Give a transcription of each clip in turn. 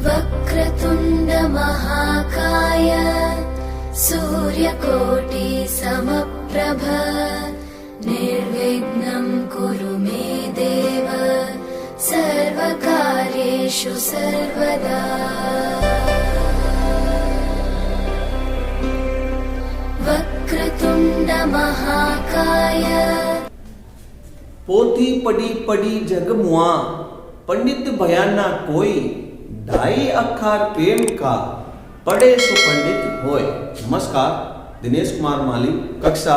वक्रतुण्ड महाकाय सूर्यकोटि समप्रभ निर्विघ्नं कुरु मे देव सर्वकार्येषु सर्वदा। वक्रतुण्ड महाकाय। पोथी पढ़ी पढ़ी जग मुआ, पंडित बयाना कोई, ढाई अखार प्रेम का, पढ़े सो पंडित होय। नमस्कार, दिनेश कुमार माली, कक्षा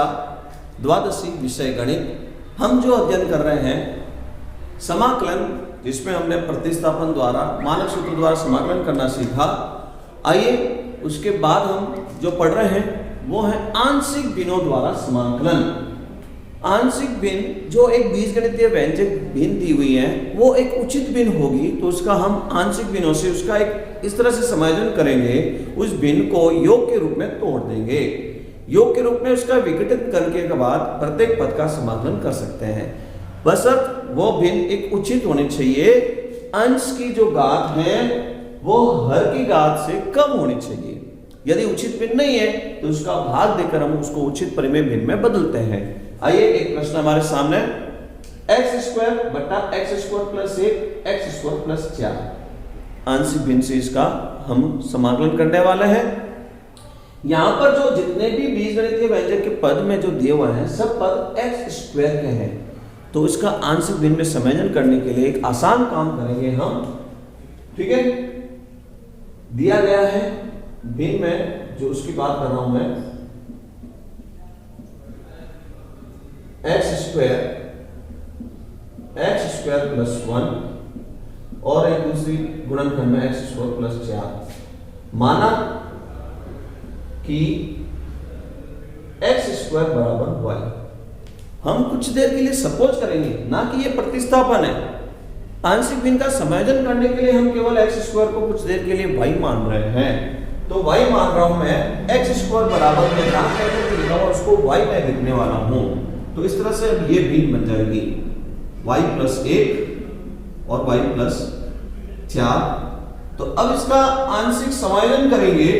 द्वादशी, विषय गणित। हम जो अध्ययन कर रहे हैं समाकलन, जिसमें हमने प्रतिस्थापन द्वारा मानक सूत्र द्वारा समाकलन करना सीखा। आइए उसके बाद हम जो पढ़ रहे हैं वो है आंशिक भिन्नों द्वारा समाकलन। आंशिक भिन्न जो एक बीजगणितीय व्यंजक भिन्न दी हुई है वो एक उचित भिन्न होगी, तो उसका हम आंशिक भिन्नों से उसका एक इस तरह से समायोजन करेंगे, उस भिन्न को योग के रूप में तोड़ देंगे। योग के रूप में उसका विघटित करने के बाद प्रत्येक पद का समाकलन कर सकते हैं, बशर्ते वो भिन्न एक उचित होनी चाहिए। अंश की जो घात है वो हर की घात से कम होनी चाहिए। यदि उचित भिन्न नहीं है तो उसका भाग देकर हम उसको उचित परिमेय भिन्न में बदलते हैं। आइए एक प्रश्न हमारे सामने, x स्क्वायर बटा x square plus 1 x square plus 4 आंशिक भिन्न से इसका हम समाकलन करने वाले हैं। यहां पर जो जितने भी बीजगणितीय व्यंजक के पद में जो दिए हुए हैं सब पद x स्क्वायर के हैं, तो इसका आंशिक भिन्न में समायोजन करने के लिए एक आसान काम करेंगे हम। ठीक है, दिया गया है भिन्न में जो उसकी बात कर रहा हूं मैं, x स्क्वायर प्लस 1 और एक दूसरी गुणनखंड में x स्क्वायर प्लस 4। माना कि x स्क्वायर बराबर y। हम कुछ देर के लिए सपोज करेंगे, ना कि ये प्रतिस्थापन है। आंशिक भिन्न का समायोजन करने के लिए हम केवल x स्क्वायर को कुछ देर के लिए y मान रहे हैं, तो y मान रहा हूं मैं। x स्क्वायर बराबर में जहां कहते लिखा हुआ उसको y में लिखने वाला हूं, तो इस तरह से ये भिन्न बन जाएगी y प्लस 1 और y प्लस 4। तो अब इसका आंशिक समायोजन करेंगे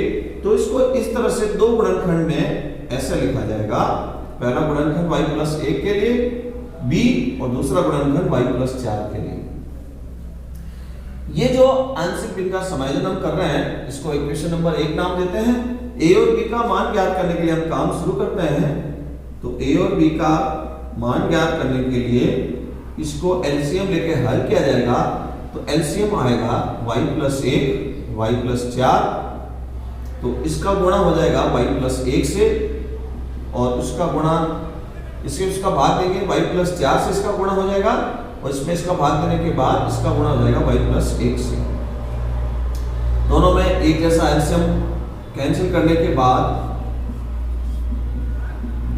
तो इसको इस तरह से दो गुणनखंड में ऐसे लिखा जाएगा। पहला गुणनखंड y प्लस 1 के लिए b और दूसरा गुणनखंड y प्लस 4 के लिए। ये जो आंशिक भिन्न का समायोजन हम कर रहे हैं इसको इक्वेशन नंबर 1 नाम देते हैं। a और b का मान ज्ञात करने के लिए हम काम शुरू करते हैं। तो a और b का मान ज्ञात करने के लिए इसको एलसीएम लेके हल किया जाएगा। तो एलसीएम आएगा y प्लस 1 y प्लस 4, तो इसका गुणा हो जाएगा y प्लस 1 से, और उसका गुणा इसके उसका भाग देंगे y प्लस 4 से इसका गुणा हो जाएगा, और इसमें इसका भाग देने के बाद इसका गुणा हो जाएगा y प्लस 1 से। दोनों में एक जैसा एलसीएम कैंसिल करने के बाद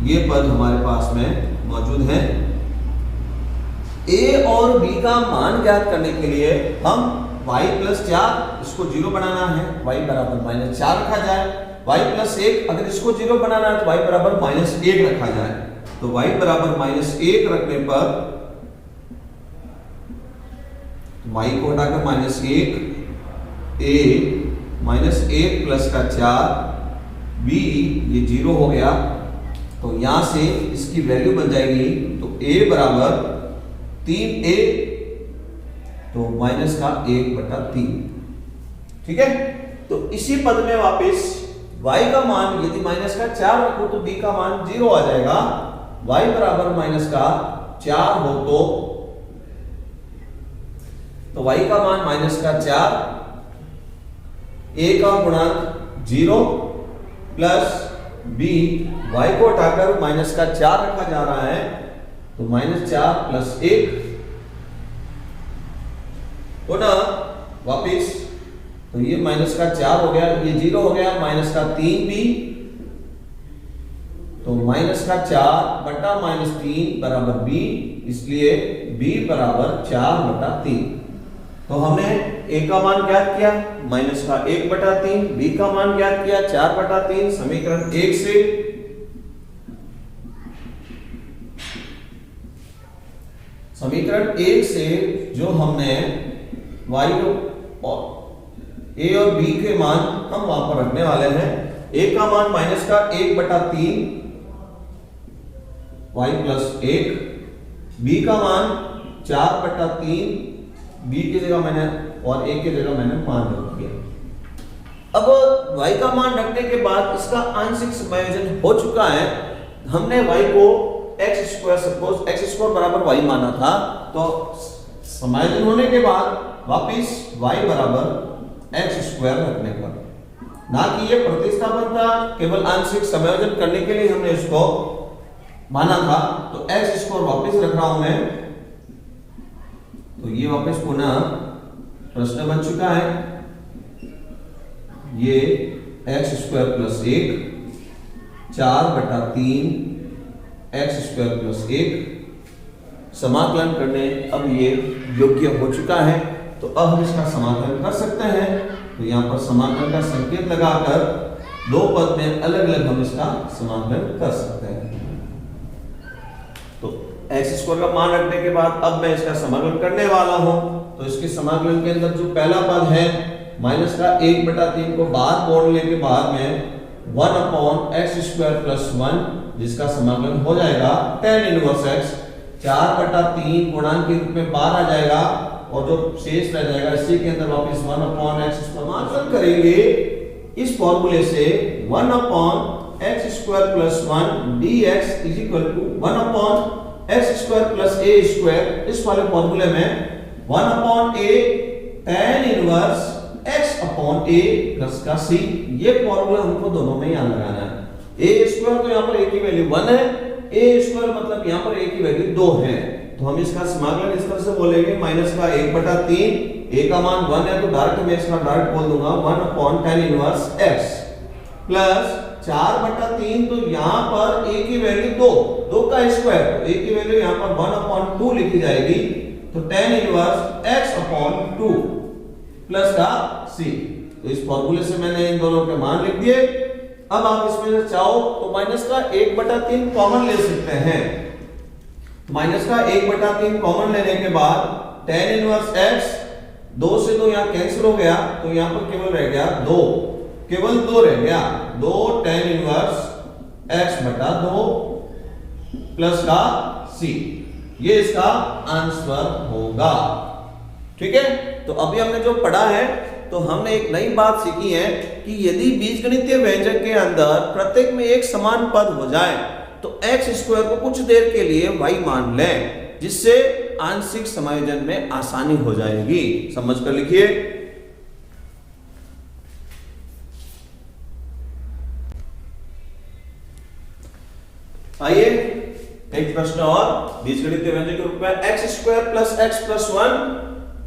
ये पद हमारे पास में मौजूद है। a और b का मान ज्ञात करने के लिए हम y प्लस 4 इसको 0 बनाना है, y बराबर माइनस 4 रखा जाए। y प्लस 1 अगर इसको 0 बनाना है तो y बराबर माइनस 1 रखा जाए। तो y बराबर माइनस 1 रखने पर y को हटाकर माइनस 1, a माइनस 1 प्लस का 4 b, ये 0 हो गया। तो यहां से इसकी वैल्यू बन जाएगी, तो a बराबर 3a, तो माइनस का 1/3। ठीक है, तो इसी पद में वापस y का मान यदि माइनस का 4 रखो तो b का मान 0 आ जाएगा। y बराबर माइनस का 4 हो तो y का मान माइनस का 4, a का गुणांक 0 प्लस b, y को हटाकर माइनस का 4 रखा जा रहा है, तो माइनस 4 प्लस 1 पुनः वापिस, तो ये माइनस का 4 हो गया, ये 0 हो गया, माइनस का 3b, तो माइनस का 4 बटा माइनस 3 बराबर b, इसलिए b बराबर 4/3। तो हमने a का मान ज्ञात किया माइनस का 1/3, b का मान ज्ञात किया 4/3। समीकरण 1 से समीकरण 1 से जो हमने y ए और बी के मान हम वहां पर रखने वाले हैं। ए का मान माइनस का 1/3 y प्लस 1, बी का मान 4/3, बी की जगह मैंने और ए की जगह मैंने मान रख दिया। अब y का मान रखने के बाद इसका आंशिक समायोजन हो चुका है। हमने y को x square, suppose x square बराबर y माना था, तो समायोजन होने के बाद वापिस y बराबर x स्क्वायर रखने पर, ना कि ये प्रतिस्थापन था, केवल आंशिक समायोजन करने के लिए हमने इसको माना था। तो x स्क्वायर वापिस रख रहा हूं मैं, तो ये वापिस पुनः प्रश्न बन चुका है। ये x square plus 1 4/3 x square plus 1 समाकलन करने अब ये योग्य हो चुका है। तो अब हम इसका समाकलन कर सकते हैं। तो यहाँ पर समाकलन का संकेत लगाकर दो पद में अलग अलग हम इसका समाकलन कर सकते हैं। तो x स्क्वायर का मान रखने के बाद अब मैं इसका समाकलन करने वाला हूं। तो इसके समाकलन के अंदर जो पहला पद है माइनस का 1/3 को बाहर मोड़ने के बाद में 1/x²+1, जिसका समाकलन हो जाएगा tan इनवर्स x, 4/3 गुणांक के रूप में बाहर आ जाएगा और जो शेष रह जाएगा इसी के अंदर वापस 1/x समाकलन करेंगे इस फॉर्मूले से 1/x²+1 dx = 1/x²+a²। इस वाले फॉर्मूले में 1/a tan inverse x/a plus का c, ये फॉर्मूला हमको दोनों में यहां लगाना है। a² तो यहां पर a की वैल्यू 1 है, a² मतलब यहां पर a की वैल्यू 2 है। तो हम इसका समाकलन इस तरह से बोलेंगे माइनस का 1/3, a का मान 1 है तो डायरेक्ट मैं इसका डायरेक्ट बोल दूंगा 1/tan इनवर्स x प्लस 4/3, तो यहां पर a की वैल्यू 2 का स्क्वायर, a की वैल्यू यहां पर 1/2 लिखी जाएगी। तो tan इनवर्स x/2 प्लस का c। तो इस फॉर्मूले से मैंने इन दोनों के मान लिख दिए। अब आप इसमें से चाहो तो माइनस का 1/3 कॉमन ले सकते हैं। माइनस का 1/3 कॉमन लेने के बाद tan इनवर्स x, 2 से 2 यहां कैंसिल हो गया, तो यहां पर केवल रह गया 2, केवल 2 रह गया, 2 tan इनवर्स x/2 प्लस का c, ये इसका आंसर होगा। ठीक है, तो अभी हमने जो पढ़ा है, तो हमने एक नई बात सीखी है कि यदि बीजगणितीय व्यंजक के अंदर प्रत्येक में एक समान पद हो जाए तो x² को कुछ देर के लिए y मान लें, जिससे आंशिक समायोजन में आसानी हो जाएगी। समझ कर लिखिए। आइए एक प्रश्न और, बीजगणितीय व्यंजक के रूप में x² + x+1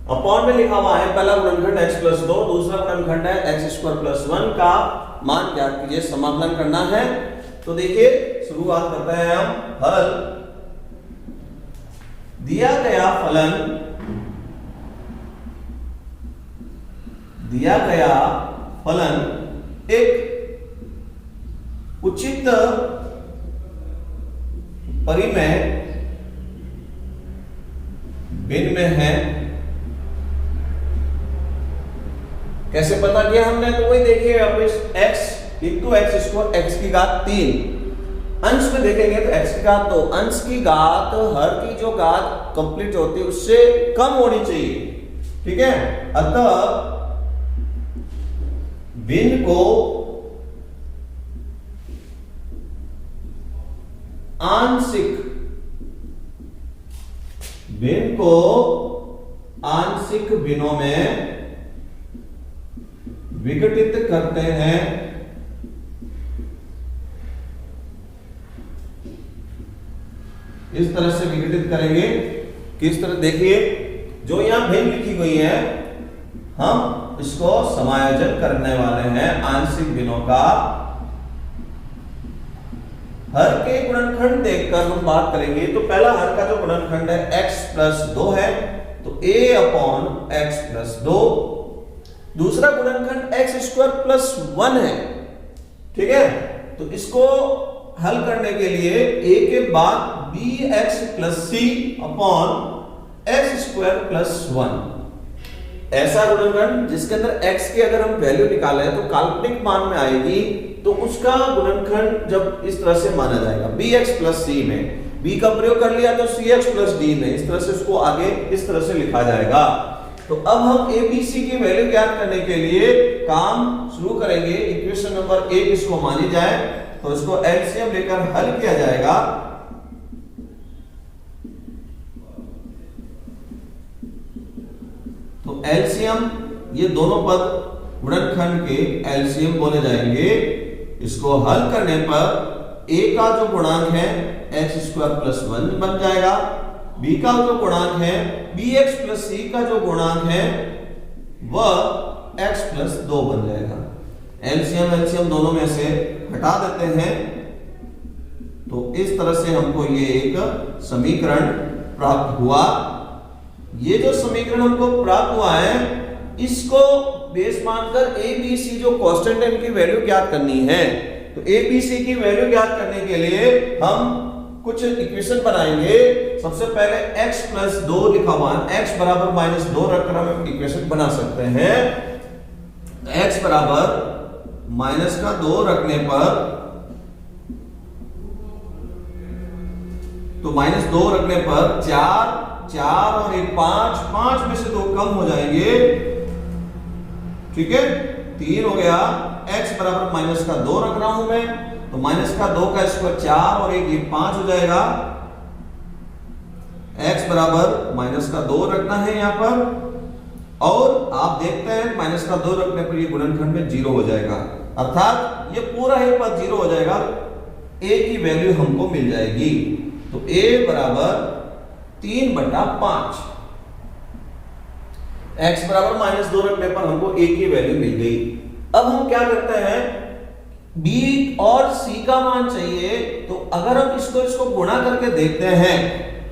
अपॉन में लिखा हुआ है। पहला गुणनखंड x+2, दूसरा गुणनखंड है x² + 1 का मान ज्ञात कीजिए, समाकलन करना है। तो देखिए शुरुआत करते हैं हम। हल दिया गया फलन एक उचित परिमेय भिन्न में है। कैसे पता किया हमने? तो वही देखिए, अब इस x × x² x की घात 3, अंश में देखेंगे तो x की घात 2, अंश की घात हर की जो घात कंप्लीट होती है उससे कम होनी चाहिए। ठीक है, अतः भिन्न को आंशिक भिन्नों में विघटित करते हैं। इस तरह से विघटित करेंगे, किस तरह? देखिए, जो यहां भिन्न लिखी गई है, हम इसको समायोजन करने वाले हैं आंशिक भिन्नों का। हर के गुणनखंड देखकर हम बात करेंगे। तो पहला हर का जो गुणनखंड है x+2 है, तो a/x+2। दूसरा गुणनखंड x² + 1 है। ठीक है, तो इसको हल करने के लिए a के बाद bx + c/x² + 1, ऐसा गुणनखंड जिसके अंदर x की अगर हम वैल्यू निकालें तो काल्पनिक मान में आएगी, तो उसका गुणनखंड जब इस तरह से माना जाएगा bx प्लस c में b का प्रयोग कर लिया तो cx प्लस d में, इस तरह से उसको आगे इस तरह से लिखा जाएगा। तो अब हम abc की वैल्यू ज्ञात करने के लिए काम शुरू करेंगे। इक्वेशन नंबर 1 इसको मानी जाए तो इसको एलसीएम लेकर हल किया जाएगा। तो एलसीएम, ये दोनों पद गुणनखंड के एलसीएम बोले जाएंगे। इसको हल करने पर a का जो गुणांक है x² प्लस 1 बन जाएगा, b का जो गुणांक है bx प्लस c का जो गुणांक है वह x प्लस 2 बन जाएगा। एलसीएम दोनों में से हटा देते हैं तो इस तरह से हमको ये एक समीकरण प्राप्त हुआ। ये जो समीकरण हमको प्राप्त हुआ है इसको बेस मानकर ABC जो कांस्टेंट है इनकी वैल्यू ज्ञात करनी है। तो ABC की वैल्यू ज्ञात करने के लिए हम कुछ इक्वेशन बनाएंगे। सबसे पहले x प्लस 2 लिखा हुआ है, x बराबर माइनस 2 रखकर हम इक्वेशन बना सकते हैं। x बराबर माइनस का 2 रखने पर, तो माइनस 2 रखने पर 4 और 1 5 में से 2 कम हो जाएंगे, ठीक है, 3 हो गया। x बराबर माइनस का 2 रख रहा हूं मैं, तो माइनस का 2 का स्क्वायर 4 और 1 ये 5 हो जाएगा। x बराबर माइनस का 2 रखना है यहां पर, और आप देखते हैं माइनस का 2 रखने पर ये गुणनखंड में 0 हो जाएगा, अर्थात ये पूरा ही पद 0 हो जाएगा। a की वैल्यू हमको मिल जाएगी। तो a बराबर 3/5, x बराबर माइनस 2 रखने पर हमको a की वैल्यू मिल गई। अब हम क्या करते हैं, b और c का मान चाहिए, तो अगर हम इसको गुणा करके देखते हैं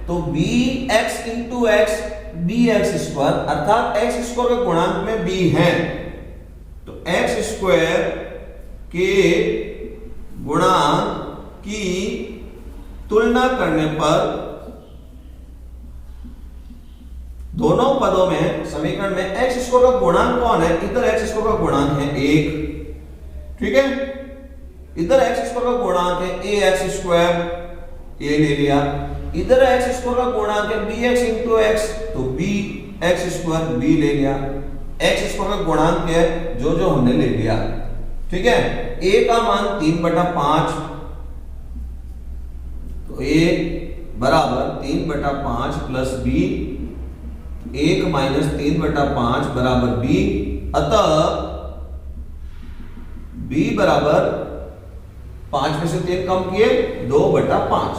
तो bx into x bx square, अर्थात x स्क्वायर के गुणांक में b है, तो x स्क्वायर के गुणांक की तुलना करने पर दोनों पदों में समीकरण में x स्क्वायर का गुणांक कौन है, इधर x स्क्वायर का गुणांक है 1, ठीक है, इधर x स्क्वायर का गुणांक है ax स्क्वायर, a ले लिया, इधर x स्क्वायर का गुणांक है bx इंटू x, तो bx स्क्वायर b ले लिया, x स्क्वायर का गुणांक है जो हमने ले लिया, ठीक है। a का मान 3/5, तो a बराबर 3/5 प्लस b, 1 माइनस 3/5 बराबर b, अतः b बराबर 5 में से 3 कम किए 2/5।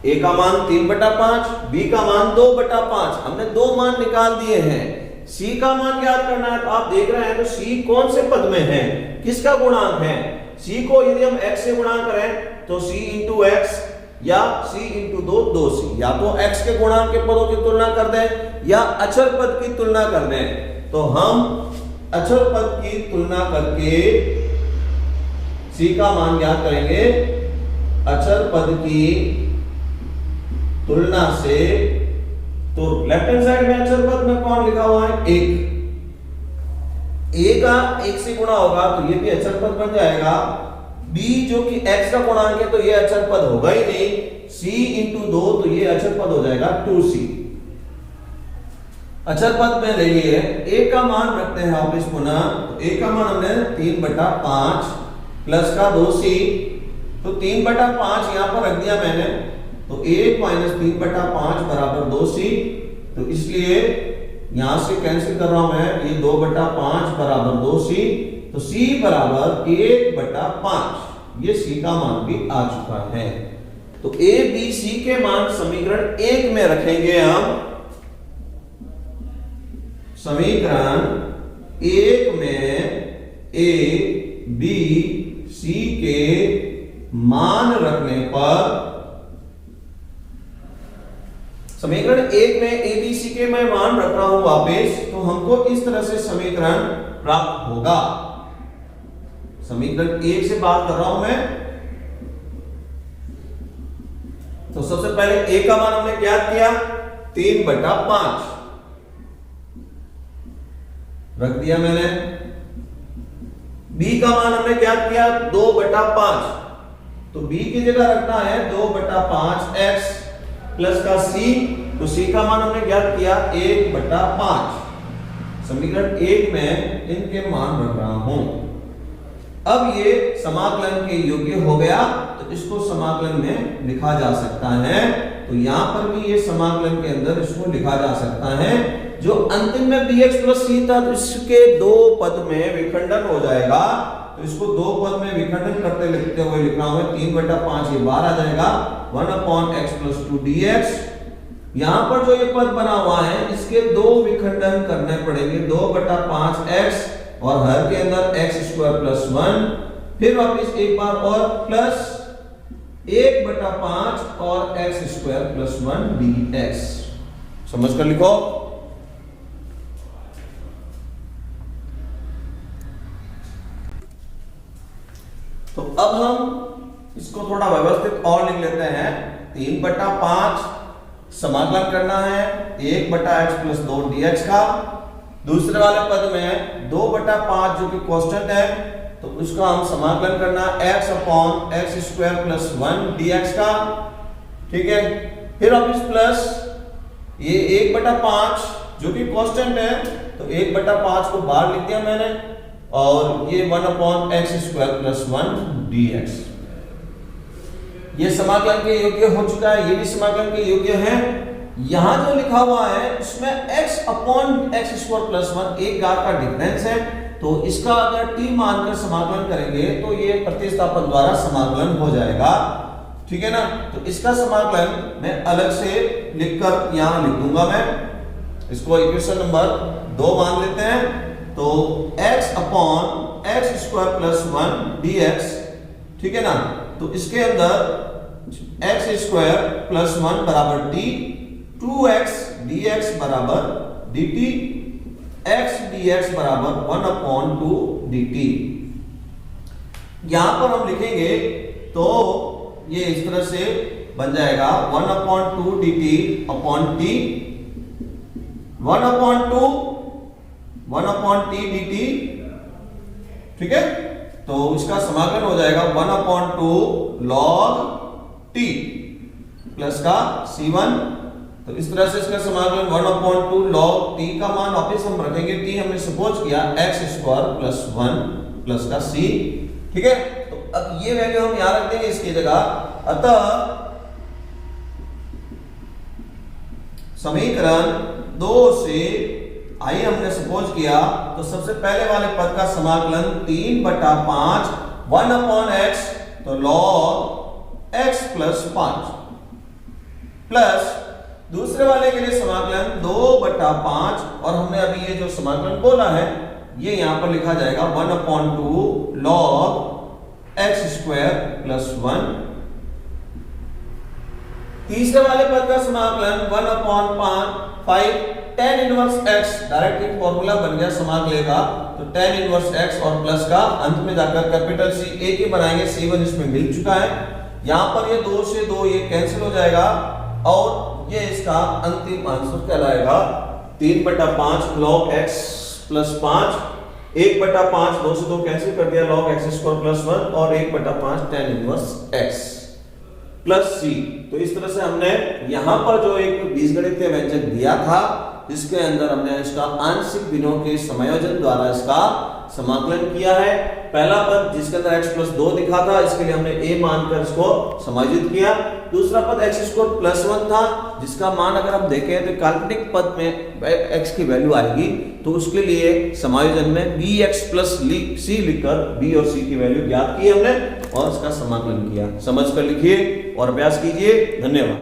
a का मान 3/5, b का मान 2/5, हमने 2 मान निकाल दिए हैं। c का मान ज्ञात करना है, तो आप देख रहे हैं तो c कौन से पद में है, किसका गुणांक है। c को यदि हम x से गुणा करें तो c इंटू x या c इंटू 2c, या तो x के गुणांक के पदों की तुलना कर दें या अचर पद की तुलना कर दें। तो हम अचर पद की तुलना करके c का मान ज्ञात करेंगे। अचर पद की तुलना से, तो लेफ्ट हैंड साइड में अचर पद में कौन लिखा हुआ है 1, a का 1 से गुणा होगा तो ये भी अचर पद बन जाएगा। b जो कि x का गुणांक है तो ये अचर पद होगा ही नहीं, c इंटू 2 तो ये अचर पद हो जाएगा 2c। अचर पद में ले लिए a का मान रखते हैं आप इस पुनः, तो a का मान हमने 3/5 प्लस का 2c, तो 3/5 यहां पर रख दिया मैंने, तो 1 माइनस 3/5 बराबर 2c, तो इसलिए यहां से कैंसिल कर रहा हूं मैं, ये 2/5 बराबर 2c, तो c बराबर 1/5, ये c का मान भी आ चुका है। तो a b c के मान समीकरण 1 में रखेंगे हम। समीकरण 1 में a b c के मान रखने पर, समीकरण 1 में a b c के मैं मान रख रहा हूं वापस, तो हमको इस तरह से समीकरण प्राप्त होगा। समीकरण 1 से बात कर रहा हूं मैं, तो सबसे पहले a का मान हमने ज्ञात किया 3/5, रख दिया मैंने। b का मान हमने क्या किया 2/5, तो b की जगह रखना है 2/5x प्लस का c, तो c का मान हमने ज्ञात किया 1/5। समीकरण 1 में इनके मान रख रहा हूं। अब ये समाकलन के योग्य हो गया, तो इसको समाकलन में लिखा जा सकता है। तो यहां पर भी ये समाकलन के अंदर इसको लिखा जा सकता है। जो अंतिम में bx प्लस c था, तो इसके दो पद में विखंडन हो जाएगा, तो इसको दो पद में विखंडन करते लिखते हुए लिख रहा हूं 3/5, ये बाहर आ जाएगा 1/x प्लस 2 dx। यहां पर जो ये पद बना हुआ है, इसके दो विखंडन करने पड़ेंगे, 2/5x और हर के अंदर x² प्लस 1, फिर वापिस एक बार और प्लस 1/5 और x² प्लस 1 dx। समझ कर लिखो। तो अब हम इसको थोड़ा व्यवस्थित और लिख लेते हैं। 3/5 समाकलन करना है 1/x प्लस 2 dx का। दूसरे वाले पद में 2/5 जो कि कांस्टेंट है, तो उसका हम समाकलन करना x/x² प्लस 1 dx का। ठीक है, फिर वापिस प्लस ये 1/5 जो कि कांस्टेंट है, तो 1/5 को बाहर लिख दिया मैंने, और ये 1/x² प्लस 1 dx। ये समाकलन के योग्य हो चुका है, ये भी समाकलन के योग्य है। यहां जो लिखा हुआ है इसमें x/x² प्लस 1 एक घात का डिफरेंस है, तो इसका अगर t मानकर समाकलन करेंगे तो ये प्रतिस्थापन द्वारा समाकलन हो जाएगा। ठीक है ना, तो इसका समाकलन मैं अलग से लिखकर यहां लिख दूंगा। मैं इसको इक्वेशन नंबर 2 मान लेते हैं। तो x/x² प्लस 1 dx, ठीक है ना, तो इसके अंदर x² प्लस 1 बराबर t, 2x dx बराबर dt, x dx बराबर 1/2 dt। यहां पर हम लिखेंगे तो ये इस तरह से बन जाएगा 1/2 dt upon t, 1/t dt। ठीक है, तो इसका समाकलन हो जाएगा 1/2 log t प्लस का c1। तो इस तरह से इसका समाकलन 1/2 log t का मान वापस हम रखेंगे, t हमने सपोज किया x² प्लस 1 प्लस का c। ठीक है, तो अब ये वैल्यू हम यहां रख देंगे इसकी जगह। अतः समीकरण 2 से आई हमने सपोज किया, तो सबसे पहले वाले पद का समाकलन 3/5 1/x, तो log x प्लस 5, प्लस दूसरे वाले के लिए समाकलन 2/5, और हमने अभी ये जो समाकलन बोला है ये यहां पर लिखा जाएगा 1/2 log x² प्लस 1। तीसरे वाले पद का समाकलन 1/5 tan इनवर्स x, डायरेक्ट एक फॉर्मूला बन गया समाकलन का, तो tan इनवर्स x और प्लस का अंत में जाकर कैपिटल C एक ही बनाएंगे, C1 इसमें मिल चुका है। यहां पर ये 2 से 2 ये कैंसिल हो जाएगा, और ये इसका अंतिम आंसर कहलाएगा 3/5 log x प्लस 5, 1/5 2 से 2 कैंसिल कर दिया log x² प्लस 1, और 1/5 tan inverse x plus c। तो इस तरह से हमने यहां पर जो एक बीजगणितीय व्यंजक दिया था, जिसके अंदर हमने इसका आंशिक भिन्नों के समायोजन द्वारा इसका समाकलन किया है। पहला पद जिसके अंदर x प्लस 2 दिखा था, इसके लिए हमने a मानकर इसको समायोजित किया। दूसरा पद x² प्लस 1 था, जिसका मान अगर हम देखें तो काल्पनिक पद में x की वैल्यू आएगी, तो उसके लिए समायोजन में bx प्लस c लिखकर b और c की वैल्यू ज्ञात की हमने और इसका समाकलन किया। समझ कर लिखिए और अभ्यास कीजिए। धन्यवाद।